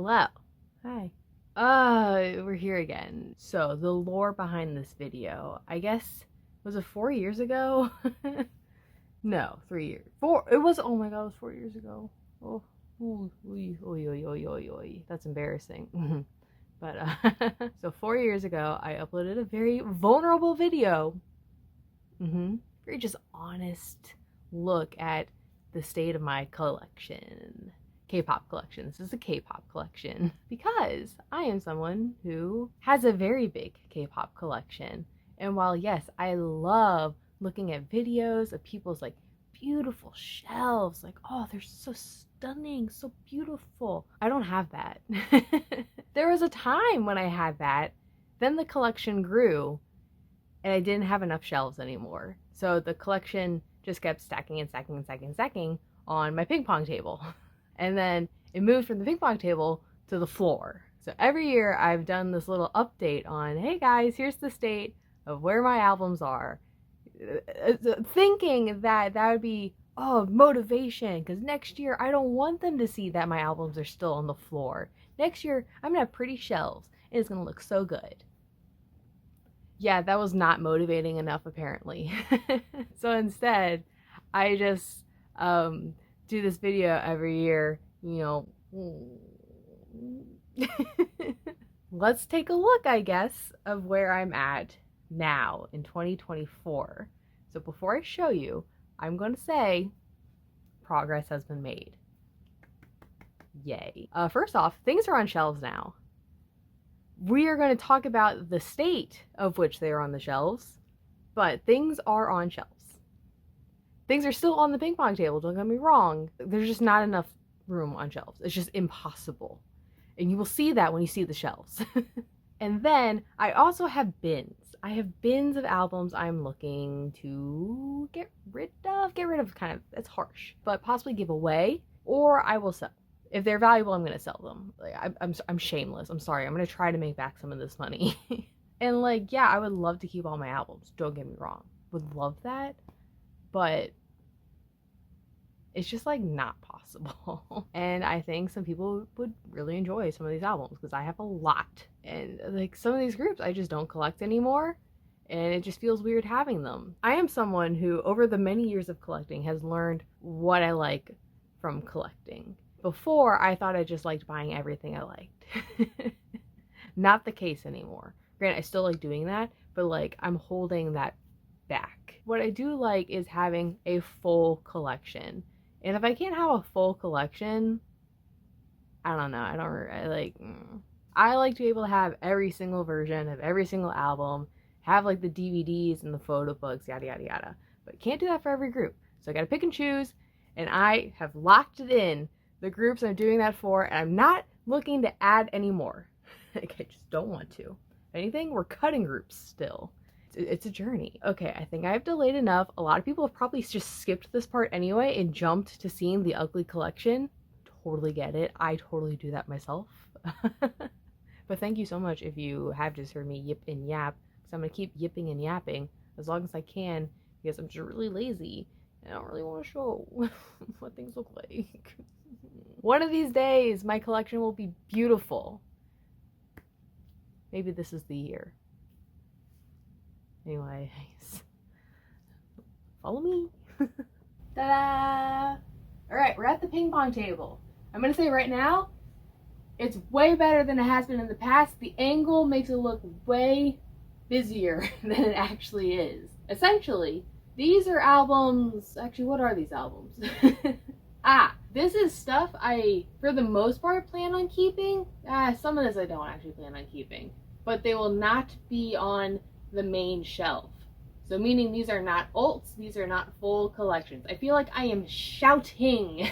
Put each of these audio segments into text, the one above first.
Hello. Hi. We're here again. So, the lore behind this video, I guess, was it 4 years ago? No, 3 years. It was, oh my god, it was 4 years ago. Oh, ooh, oy, oy, oy, oy, oy, oy. That's embarrassing. But, so 4 years ago, I uploaded a very vulnerable video. Very just honest look at the state of my collection. K-pop collection. This is a K-pop collection because I am someone who has a very big K-pop collection. And while yes, I love looking at videos of people's like beautiful shelves, like, oh, they're so stunning, so beautiful. I don't have that. There was a time when I had that. Then the collection grew and I didn't have enough shelves anymore. So the collection just kept stacking and stacking and stacking and stacking on my ping pong table. And then it moved from the ping pong table to the floor. So every year I've done this little update on, hey guys, here's the state of where my albums are. Thinking that that would be, oh, motivation, because next year I don't want them to see that my albums are still on the floor. Next year I'm gonna have pretty shelves and it's gonna look so good. Yeah, that was not motivating enough apparently. So instead, I just do this video every year, you know. Let's take a look, I guess, of where I'm at now in 2024. So before I show you, I'm going to say progress has been made. Yay. First off, things are on shelves now. We are going to talk about the state of which they are on the shelves, but things are on shelves. Things are still on the ping pong table, don't get me wrong. There's just not enough room on shelves. It's just impossible. And you will see that when you see the shelves. And then I also have bins. I have bins of albums I'm looking to get rid of. Get rid of kind of, it's harsh, but possibly give away, or I will sell. If they're valuable, I'm going to sell them. Like, I'm shameless. I'm sorry. I'm going to try to make back some of this money. And like, yeah, I would love to keep all my albums. Don't get me wrong. Would love that. But it's just like not possible. And I think some people would really enjoy some of these albums because I have a lot. And like some of these groups I just don't collect anymore. And it just feels weird having them. I am someone who over the many years of collecting has learned what I like from collecting. Before, I thought I just liked buying everything I liked. Not the case anymore. Granted, I still like doing that, but like I'm holding that back. What I do like is having a full collection. And if I can't have a full collection, I don't know. I like to be able to have every single version of every single album, have like the DVDs and the photo books, yada, yada, yada. But can't do that for every group. So I gotta pick and choose, and I have locked it in the groups I'm doing that for, and I'm not looking to add any more. Like, I just don't want to. If anything, we're cutting groups still. It's a journey. Okay, I think I've delayed enough. A lot of people have probably just skipped this part anyway and jumped to seeing the ugly collection. Totally get it. I totally do that myself. But thank you so much if you have just heard me yip and yap. So I'm going to keep yipping and yapping as long as I can because I'm just really lazy. I don't really want to show what things look like. One of these days, my collection will be beautiful. Maybe this is the year. Anyways, follow me. Ta-da! Alright, we're at the ping pong table. I'm gonna say right now, it's way better than it has been in the past. The angle makes it look way busier than it actually is. Essentially, these are albums. Actually, what are these albums? This is stuff I, for the most part, plan on keeping. Some of this I don't actually plan on keeping. But they will not be on the main shelf. So meaning these are not alts, these are not full collections. I feel like I am shouting.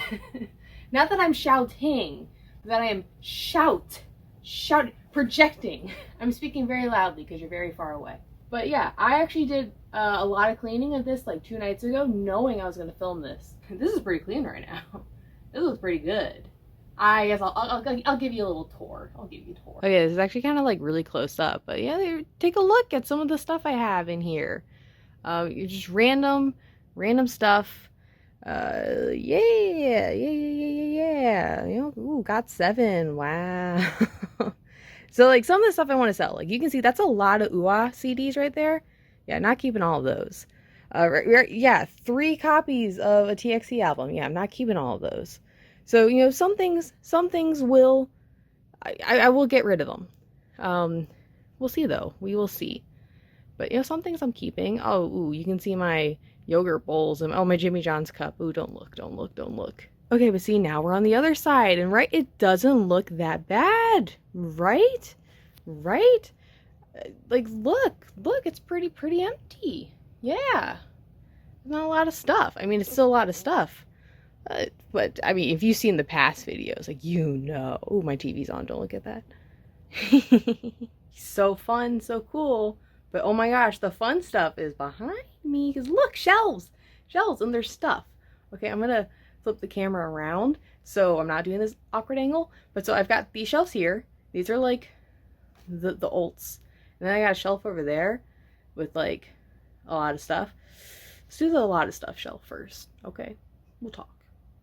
Not that I'm shouting, but that I am projecting. I'm speaking very loudly because you're very far away. But yeah, I actually did a lot of cleaning of this like 2 nights ago, knowing I was going to film this. This is pretty clean right now. This looks pretty good. I guess I'll give you a little tour. I'll give you a tour. Okay, this is actually kind of like really close up, but yeah, take a look at some of the stuff I have in here. Just random stuff. Yeah. You know, ooh, got 7. Wow. So, like, some of the stuff I want to sell, like, you can see that's a lot of UA CDs right there. Yeah, not keeping all of those. Yeah, 3 copies of a TXT album. Yeah, I'm not keeping all of those. So, you know, some things will, I will get rid of them. We'll see, though. We will see. But, you know, some things I'm keeping. Oh, ooh, you can see my yogurt bowls and, oh, my Jimmy John's cup. Ooh, don't look, don't look, don't look. Okay, but see, now we're on the other side, and right, it doesn't look that bad, right? Right? Like, look, it's pretty empty. Yeah. Not a lot of stuff. I mean, it's still a lot of stuff. But, I mean, if you've seen the past videos, like, you know. Oh, my TV's on, don't look at that. So fun, so cool. But oh my gosh, the fun stuff is behind me. Because look, shelves, and there's stuff. Okay, I'm gonna flip the camera around so I'm not doing this awkward angle. But so I've got these shelves here. These are like the ults. And then I got a shelf over there with like a lot of stuff. Let's do the a lot of stuff shelf first. Okay, we'll talk.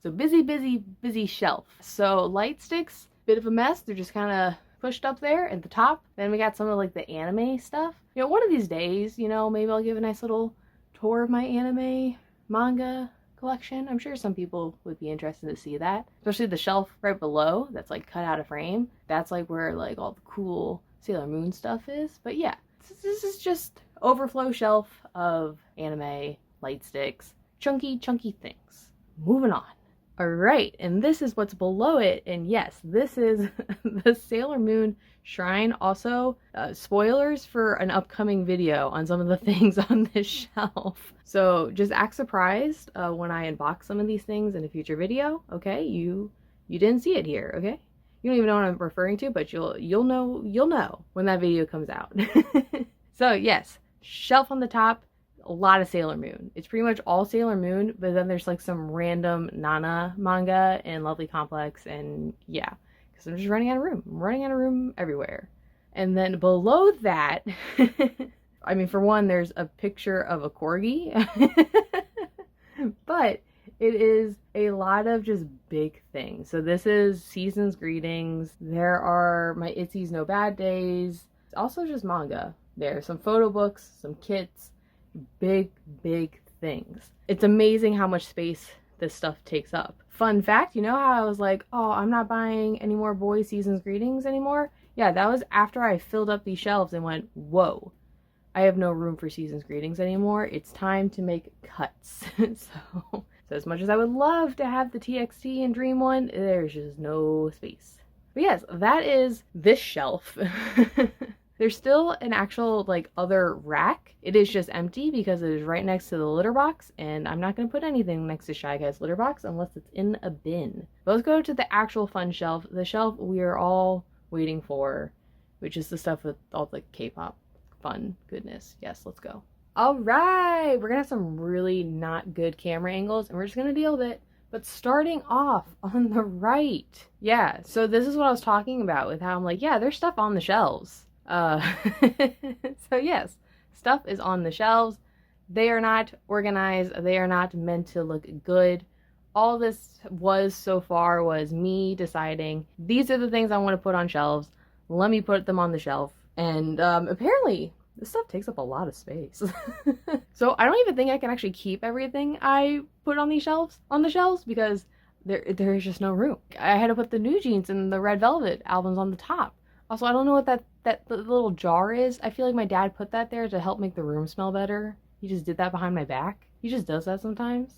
So busy shelf. So light sticks, bit of a mess. They're just kind of pushed up there at the top. Then we got some of like the anime stuff. You know, one of these days, you know, maybe I'll give a nice little tour of my anime manga collection. I'm sure some people would be interested to see that. Especially the shelf right below that's like cut out of frame. That's like where like all the cool Sailor Moon stuff is. But yeah, this is just overflow shelf of anime, light sticks, chunky things. Moving on. Alright, and this is what's below it, and yes, this is the Sailor Moon shrine. Also, spoilers for an upcoming video on some of the things on this shelf. So just act surprised when I unbox some of these things in a future video, okay? You didn't see it here, okay? You don't even know what I'm referring to, but you'll know when that video comes out. So yes, shelf on the top. A lot of Sailor Moon. It's pretty much all Sailor Moon, but then there's like some random Nana manga and Lovely Complex, and yeah, because I'm just running out of room. I'm running out of room everywhere. And then below that, I mean, for one, there's a picture of a corgi, but it is a lot of just big things. So this is Season's Greetings. There are my Itzy's No Bad Days. Also just manga. There's some photo books, some kits, big things. It's amazing how much space this stuff takes up. Fun fact, you know how I was like, oh, I'm not buying any more boy Season's Greetings anymore? Yeah, that was after I filled up these shelves and went, whoa, I have no room for Season's Greetings anymore. It's time to make cuts. So as much as I would love to have the TXT and Dream one, there's just no space. But yes, that is this shelf. There's still an actual, like, other rack. It is just empty because it is right next to the litter box, and I'm not going to put anything next to Shy Guy's litter box unless it's in a bin. But let's go to the actual fun shelf, the shelf we are all waiting for, which is the stuff with all the K-pop fun goodness. Yes, let's go. All right, we're going to have some really not good camera angles, and we're just going to deal with it. But starting off on the right, yeah, so this is what I was talking about with how I'm like, yeah, there's stuff on the shelves. So yes, stuff is on the shelves. They are not organized. They are not meant to look good. All this was so far was me deciding these are the things I want to put on shelves. Let me put them on the shelf. And apparently this stuff takes up a lot of space. So I don't even think I can actually keep everything I put on these shelves on the shelves because there is just no room. I had to put the New Jeans and the Red Velvet albums on the top. Also, I don't know what that little jar is. I feel like my dad put that there to help make the room smell better. He just did that behind my back. He just does that sometimes.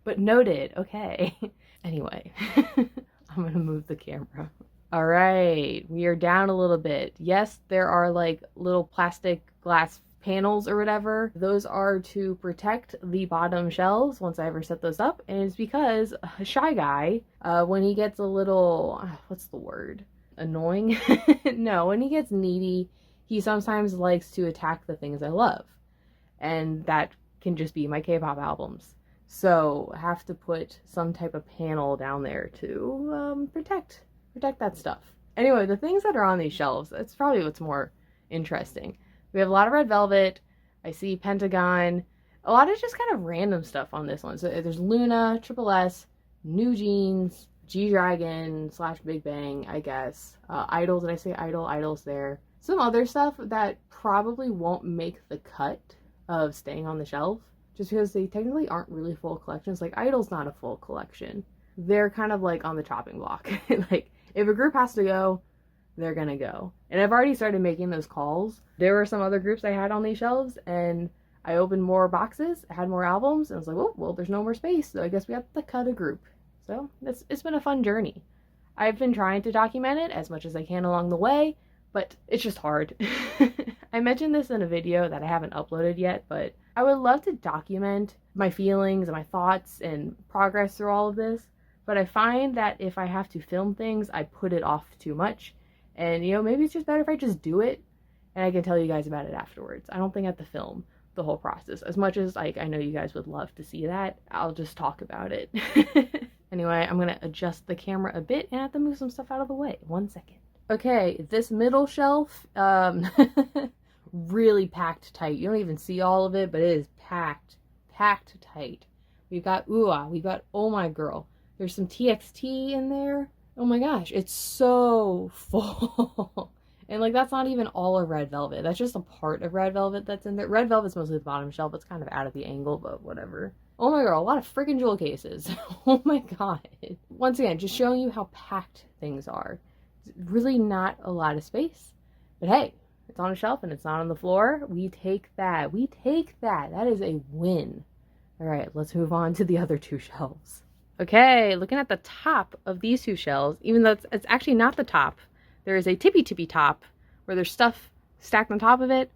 But noted, okay. Anyway, I'm gonna move the camera. All right, we are down a little bit. Yes, there are like little plastic glass panels or whatever. Those are to protect the bottom shelves once I ever set those up. And it's because a Shy Guy, when he gets a little, what's the word? Annoying? No, when he gets needy, he sometimes likes to attack the things I love. And that can just be my K-pop albums. So I have to put some type of panel down there to protect that stuff. Anyway, the things that are on these shelves, that's probably what's more interesting. We have a lot of Red Velvet. I see Pentagon. A lot of just kind of random stuff on this one. So there's Luna, Triple S, New Jeans, G-Dragon / Big Bang, I guess. Idol, did I say Idol? Idol's there. Some other stuff that probably won't make the cut of staying on the shelf, just because they technically aren't really full collections. Like, Idol's not a full collection. They're kind of like on the chopping block. Like, if a group has to go, they're gonna go. And I've already started making those calls. There were some other groups I had on these shelves, and I opened more boxes, had more albums, and I was like, oh, well, there's no more space, so I guess we have to cut a group. So it's been a fun journey. I've been trying to document it as much as I can along the way, but it's just hard. I mentioned this in a video that I haven't uploaded yet, but I would love to document my feelings and my thoughts and progress through all of this, but I find that if I have to film things, I put it off too much. And, you know, maybe it's just better if I just do it and I can tell you guys about it afterwards. I don't think I have to film the whole process. As much as, like, I know you guys would love to see that, I'll just talk about it. Anyway, I'm gonna adjust the camera a bit and I have to move some stuff out of the way. 1 second. Okay, this middle shelf, really packed tight. You don't even see all of it, but it is packed tight. We've got Ooh-Ah, we've got Oh My Girl. There's some TXT in there. Oh my gosh, it's so full. And, like, that's not even all of Red Velvet. That's just a part of Red Velvet that's in there. Red Velvet's mostly the bottom shelf. It's kind of out of the angle, but whatever. Oh my girl, a lot of freaking jewel cases. Oh my god. Once again, just showing you how packed things are. It's really not a lot of space. But hey, it's on a shelf and it's not on the floor. We take that. We take that. That is a win. All right, let's move on to the other two shelves. Okay, looking at the top of these two shelves, even though it's actually not the top, there is a tippy top where there's stuff stacked on top of it.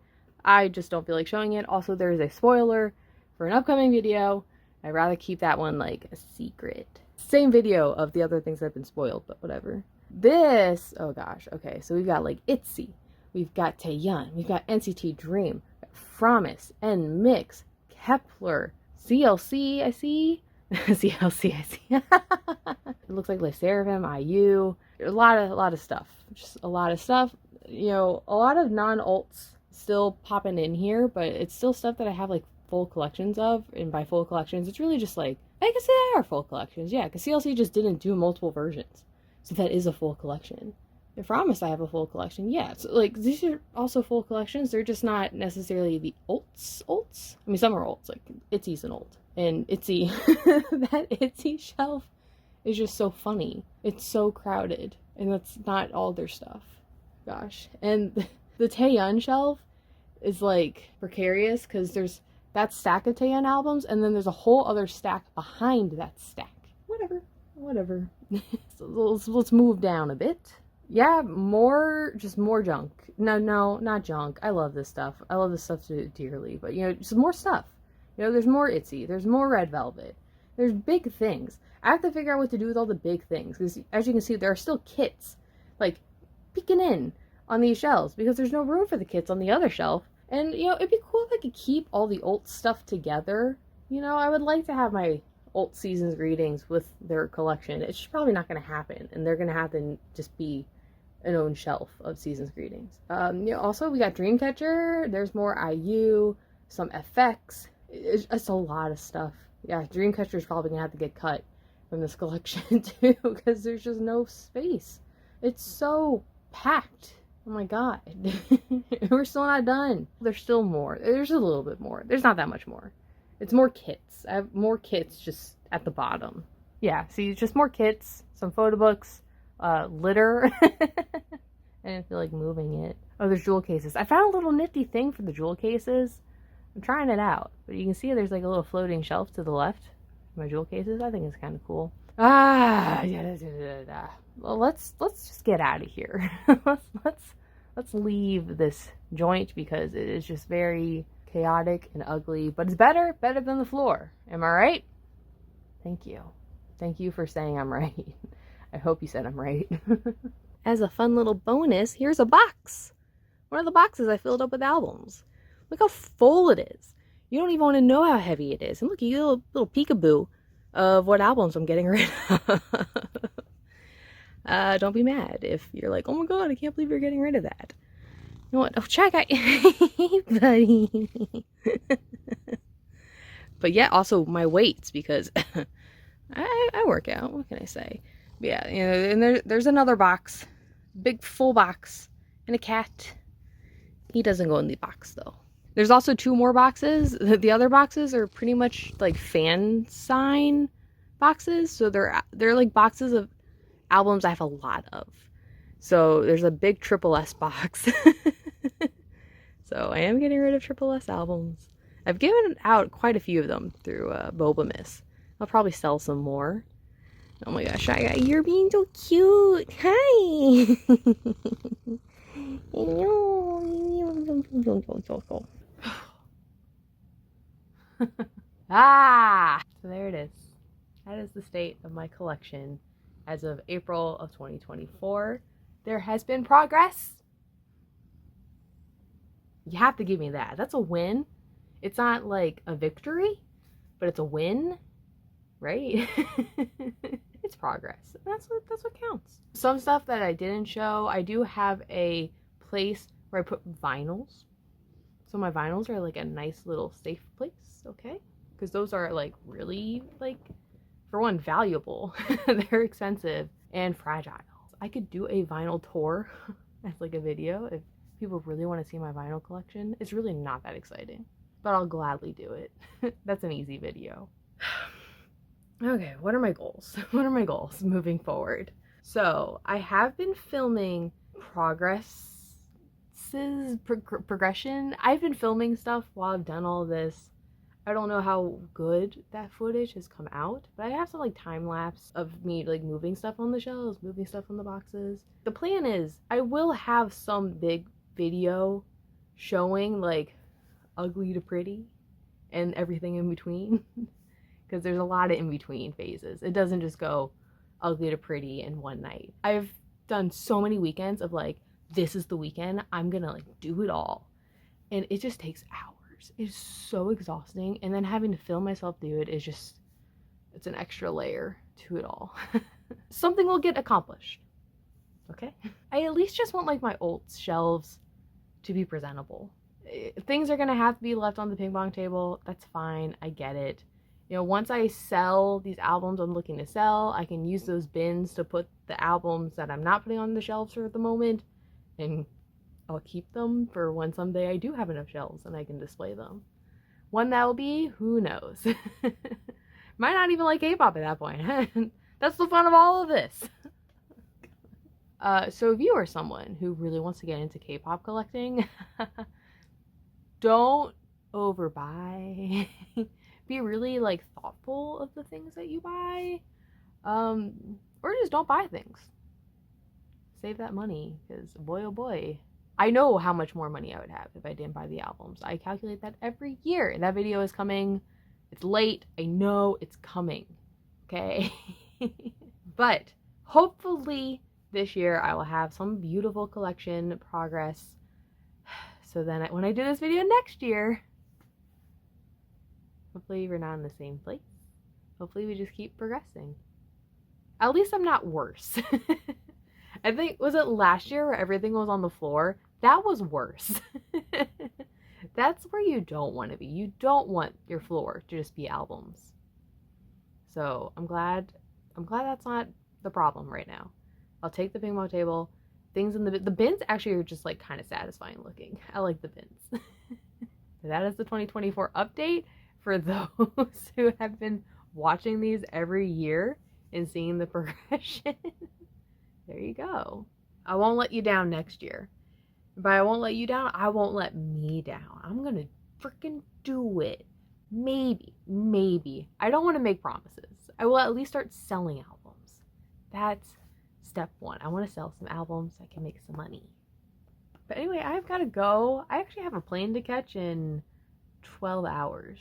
I just don't feel like showing it. Also, there is a spoiler for an upcoming video. I'd rather keep that one like a secret. Same video of the other things that have been spoiled, but whatever. This, oh gosh, okay, so we've got like ITZY, we've got Taeyeon, we've got NCT Dream, Promise, NMIXX, Kepler, CLC, I see. CLC, I see. It looks like Le Sserafim, IU. A lot of stuff. Just a lot of stuff. You know, a lot of non-alts still popping in here, but it's still stuff that I have like full collections of. And by full collections, it's really just like, I guess they are full collections. Yeah, because CLC just didn't do multiple versions. So that is a full collection. I Promise I have a full collection. Yeah, so like these are also full collections. They're just not necessarily the alts. I mean, some are alts, like ITZY's an alt. And ITZY, that ITZY shelf is just so funny. It's so crowded. And that's not all their stuff. Gosh. And the Taeyeon shelf is like precarious because there's that stack of Taeyeon albums and then there's a whole other stack behind that stack. Whatever. So let's move down a bit. Yeah, more junk. No, not junk. I love this stuff. I love this stuff dearly. But, you know, just more stuff. You know, there's more ITZY. There's more Red Velvet. There's big things. I have to figure out what to do with all the big things. Because, as you can see, there are still kits, like, peeking in on these shelves. Because there's no room for the kits on the other shelf. And, you know, it'd be cool if I could keep all the alt stuff together. You know, I would like to have my alt season's greetings with their collection. It's just probably not going to happen. And they're going to have to just be an own shelf of season's greetings. You know, also, we got Dreamcatcher. There's more IU. Some FX. It's a lot of stuff. Yeah, Dreamcatcher is probably gonna have to get cut from this collection too because there's just no space. It's so packed. Oh my god. We're still not done. There's still more. There's a little bit more. There's not that much more. It's more kits. I have more kits just at the bottom. Yeah, see, just more kits, some photo books, litter. I didn't feel like moving it. Oh, there's jewel cases. I found a little nifty thing for the jewel cases. I'm trying it out, but you can see there's like a little floating shelf to the left. My jewel cases. I think it's kind of cool. Well, let's just get out of here. let's leave this joint because it is just very chaotic and ugly. But it's better than the floor. Am I right? Thank you for saying I'm right. I hope you said I'm right. As a fun little bonus, here's a box. One of the boxes I filled up with albums. Look how full it is. You don't even want to know how heavy it is. And look, you get a little peekaboo of what albums I'm getting rid of. Don't be mad if you're like, oh my god, I can't believe you're getting rid of that. You know what? Oh, check. Hey, buddy. but yet also my weights, because I work out. What can I say? But yeah, you know, and there's another box, big full box, and a cat. He doesn't go in the box though. There's also 2 more boxes. The other boxes are pretty much like fan sign boxes. So they're like boxes of albums I have a lot of. So there's a big Triple S box. So I am getting rid of Triple S albums. I've given out quite a few of them through Boba Miss. I'll probably sell some more. Oh my gosh, you're being so cute. Hi. So there it is. That is the state of my collection as of April of 2024. There has been progress. You have to give me that. That's a win. It's not like a victory, but it's a win, right? It's progress. That's what counts. Some stuff that I didn't show, I do have a place where I put vinyls. So my vinyls are like a nice little safe place, okay? Because those are like really, like, for one, valuable. They're expensive and fragile. I could do a vinyl tour as like a video if people really want to see my vinyl collection. It's really not that exciting, but I'll gladly do it. That's an easy video. Okay, what are my goals? What are my goals moving forward? So I have been filming progression. I've been filming stuff while I've done all this. I don't know how good that footage has come out, but I have some like time lapse of me like moving stuff on the shelves, moving stuff on the boxes. The plan is I will have some big video showing like ugly to pretty and everything in between, because there's a lot of in between phases. It doesn't just go ugly to pretty in one night. I've done so many weekends of like, this is the weekend, I'm gonna like do it all, and it just takes hours. It's so exhausting, and then having to film myself do it is just, it's an extra layer to it all. Something will get accomplished, okay? I at least just want like my old shelves to be presentable. Things are gonna have to be left on the ping pong table. That's fine, I get it. You know, once I sell these albums I'm looking to sell, I can use those bins to put the albums that I'm not putting on the shelves for the moment, and I'll keep them for when someday I do have enough shelves and I can display them. When that'll be, who knows? Might not even like K-pop at that point. That's the fun of all of this. So if you are someone who really wants to get into K-pop collecting, don't overbuy. Be really like thoughtful of the things that you buy. Or just don't buy things. Save that money, because boy oh boy, I know how much more money I would have if I didn't buy the albums. I calculate that every year. That video is coming. It's late. I know it's coming. Okay? But hopefully this year I will have some beautiful collection progress. So then when I do this video next year, hopefully we're not in the same place. Hopefully we just keep progressing. At least I'm not worse. I think, was it last year where everything was on the floor? That was worse. That's where you don't want to be. You don't want your floor to just be albums. So I'm glad that's not the problem right now. I'll take the ping pong table. Things in the bins actually are just like kind of satisfying looking. I like the bins. That is the 2024 update for those who have been watching these every year and seeing the progression. There you go. I won't let you down next year. But I won't let you down, I won't let me down. I'm gonna freaking do it. Maybe. I don't want to make promises. I will at least start selling albums. That's step one. I want to sell some albums so I can make some money. But anyway, I've got to go. I actually have a plane to catch in 12 hours.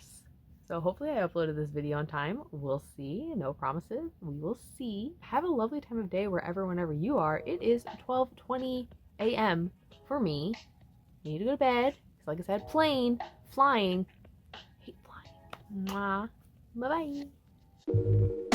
So hopefully I uploaded this video on time. We'll see. No promises. We will see. Have a lovely time of day whenever you are. It is 12:20 a.m. for me. I need to go to bed. Because like I said, flying. I hate flying. Mwah. Bye-bye.